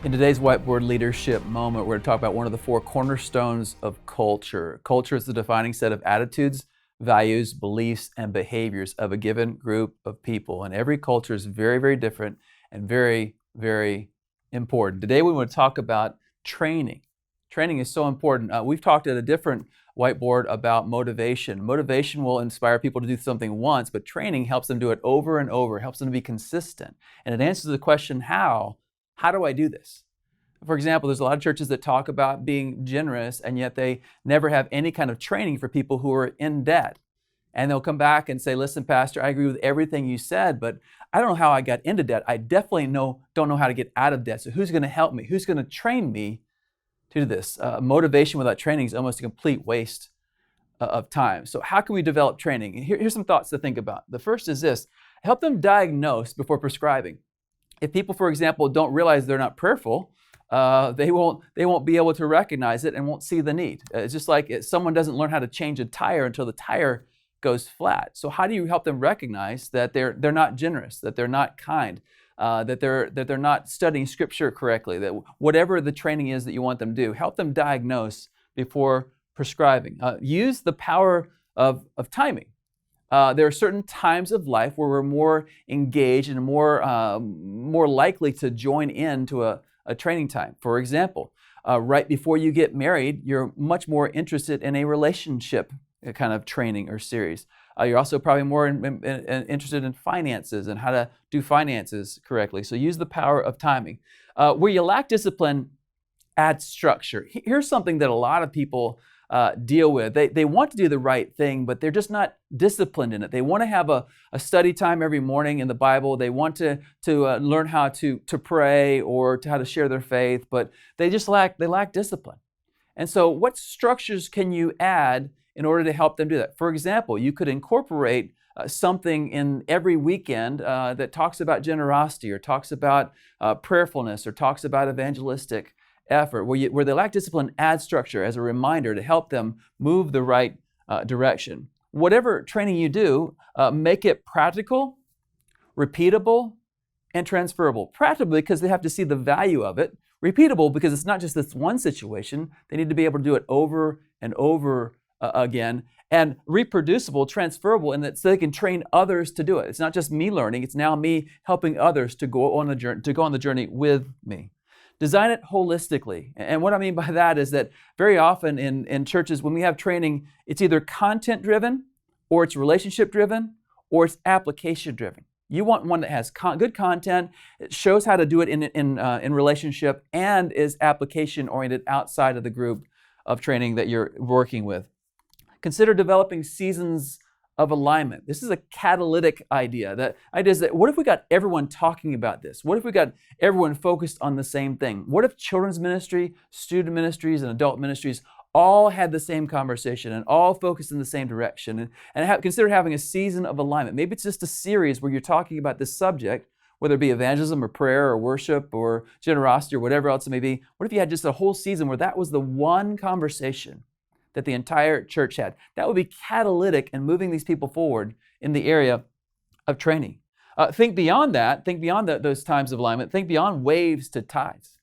In today's Whiteboard Leadership moment, we're going to talk about one of the four cornerstones of culture. Culture is the defining set of attitudes, values, beliefs, and behaviors of a given group of people. And every culture is very, very different and very, very important. Today we want to talk about training. Training is so important. We've talked at a different whiteboard about motivation. Motivation will inspire people to do something once, but training helps them do it over and over, helps them to be consistent. And it answers the question, how? How do I do this? For example, there's a lot of churches that talk about being generous, and yet they never have any kind of training for people who are in debt. And they'll come back and say, listen, Pastor, I agree with everything you said, but I don't know how I got into debt. I definitely don't know how to get out of debt. So who's going to help me? Who's going to train me to do this? Motivation without training is almost a complete waste of time. So how can we develop training? Here's some thoughts to think about. The first is this: help them diagnose before prescribing. If people, for example, don't realize they're not prayerful, they won't be able to recognize it and won't see the need. It's just like someone doesn't learn how to change a tire until the tire goes flat. So how do you help them recognize that they're not generous, that they're not kind, that they're not studying Scripture correctly, that whatever the training is that you want them to do, help them diagnose before prescribing. Use the power of timing. There are certain times of life where we're more engaged and more likely to join into a training time. For example, right before you get married, you're much more interested in a relationship kind of training or series. You're also probably more interested in finances and how to do finances correctly. So use the power of timing. Where you lack discipline, add structure. Here's something that a lot of people deal with. They want to do the right thing, but they're just not disciplined in it. They want to have a study time every morning in the Bible. They want to learn how to pray or how to share their faith, but they lack discipline. And so what structures can you add in order to help them do that? For example, you could incorporate something in every weekend that talks about generosity or talks about prayerfulness or talks about evangelistic effort. Where they lack discipline, add structure as a reminder to help them move the right direction. Whatever training you do, make it practical, repeatable, and transferable. Practical because they have to see the value of it. Repeatable because it's not just this one situation. They need to be able to do it over and over again. And reproducible, transferable, in that so they can train others to do it. It's not just me learning, it's now me helping others to go on the journey with me. Design it holistically. And what I mean by that is that very often in churches, when we have training, it's either content-driven, or it's relationship-driven, or it's application-driven. You want one that has good content, it shows how to do it in relationship, and is application-oriented outside of the group of training that you're working with. Consider developing seasons of alignment. This is a catalytic idea. That idea is that what if we got everyone talking about this? What if we got everyone focused on the same thing? What if children's ministry, student ministries, and adult ministries all had the same conversation and all focused in the same direction? And consider having a season of alignment. Maybe it's just a series where you're talking about this subject, whether it be evangelism or prayer or worship or generosity or whatever else it may be. What if you had just a whole season where that was the one conversation that the entire church had? That would be catalytic in moving these people forward in the area of training. Think beyond that. Think beyond those times of alignment. Think beyond waves to tides.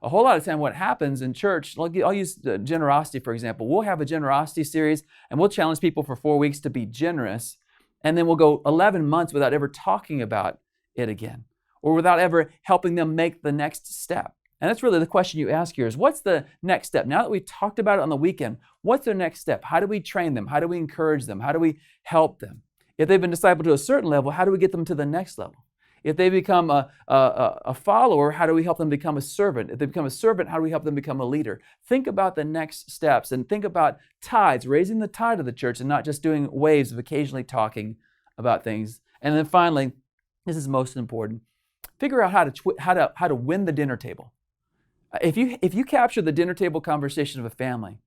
A whole lot of time what happens in church, I'll use generosity for example. We'll have a generosity series and we'll challenge people for 4 weeks to be generous, and then we'll go 11 months without ever talking about it again, or without ever helping them make the next step. And that's really the question you ask here is, what's the next step? Now that we talked about it on the weekend, what's their next step? How do we train them? How do we encourage them? How do we help them? If they've been discipled to a certain level, how do we get them to the next level? If they become a follower, how do we help them become a servant? If they become a servant, how do we help them become a leader? Think about the next steps and think about tides, raising the tide of the church and not just doing waves of occasionally talking about things. And then finally, this is most important, figure out how to win the dinner table. If you capture the dinner table conversation of a family,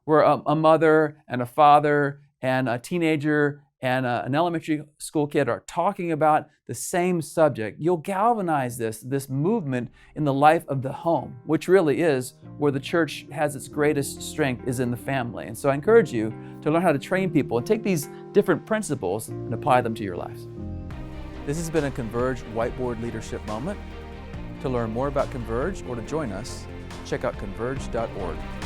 where a mother and a father and a teenager and an elementary school kid are talking about the same subject, you'll galvanize this movement in the life of the home, which really is where the church has its greatest strength, is in the family. And so I encourage you to learn how to train people and take these different principles and apply them to your lives. This has been a Converge Whiteboard Leadership Moment. To learn more about Converge or to join us, check out converge.org.